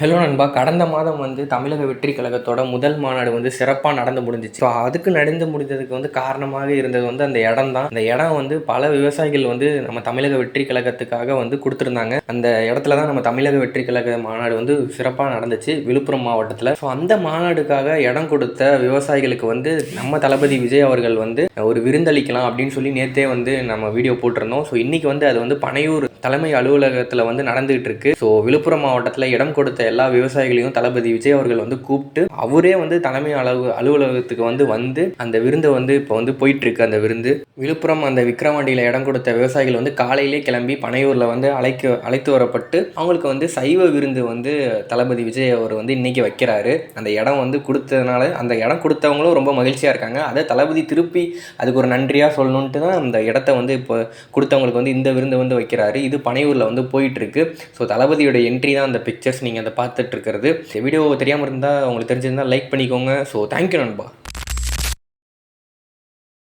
Hello நண்பா, கடந்த மாதம் தமிழக வெற்றி கழகத்தோட முதல் மாநாடு சிறப்பாக நடந்து முடிஞ்சிச்சு. ஸோ அதுக்கு நடந்து முடிந்ததுக்கு காரணமாக இருந்தது அந்த இடம் தான். அந்த இடம் பல விவசாயிகள் நம்ம தமிழக வெற்றி கழகத்துக்காக கொடுத்துருந்தாங்க. அந்த இடத்துல தான் நம்ம தமிழக வெற்றி கழக மாநாடு சிறப்பாக நடந்துச்சு விழுப்புரம் மாவட்டத்தில். ஸோ அந்த மாநாடுக்காக இடம் கொடுத்த விவசாயிகளுக்கு நம்ம தளபதி விஜய் அவர்கள் ஒரு விருந்தளிக்கலாம் அப்படின்னு சொல்லி நேற்றே நம்ம வீடியோ போட்டிருந்தோம். ஸோ இன்னைக்கு அது பனையூர் தலைமை அலுவலகத்தில் நடந்துகிட்டு இருக்கு. ஸோ விழுப்புரம் மாவட்டத்தில் இடம் கொடுத்த எல்லா விவசாயிகளையும் தளபதி விஜய் அவர்கள் கூப்பிட்டு அவரே தலைமை அலுவலகத்துக்கு அந்த விருந்து இப்போ போயிட்டு இருக்கு. அந்த விருந்து விழுப்புரம் அந்த விக்கிரவாண்டியில் இடம் கொடுத்த விவசாயிகள் காலையிலே கிளம்பி பனையூரில் அழைத்து வரப்பட்டு அவங்களுக்கு சைவ விருந்து தளபதி விஜய் அவர் இன்னைக்கு வைக்கிறாரு. அந்த இடம் கொடுத்ததுனால அந்த இடம் கொடுத்தவங்களும் ரொம்ப மகிழ்ச்சியாக இருக்காங்க. அதை தளபதி திருப்பி அதுக்கு ஒரு நன்றியாக சொல்லணுன்ட்டு தான் அந்த இடத்த இப்போ கொடுத்தவங்களுக்கு இந்த விருந்து வைக்கிறாரு. இது பனையூரில் போயிட்டு இருக்கு. ஸோ தளபதியோட என்ட்ரி தான் அந்த பிக்சர்ஸ் நீங்கள் அதை பார்த்துட்டு இருக்கிறது. வீடியோ தெரியாமல் இருந்தால் உங்களுக்கு தெரிஞ்சிருந்தால் லைக் பண்ணிக்கோங்க. ஸோ தேங்க்யூ நண்பா.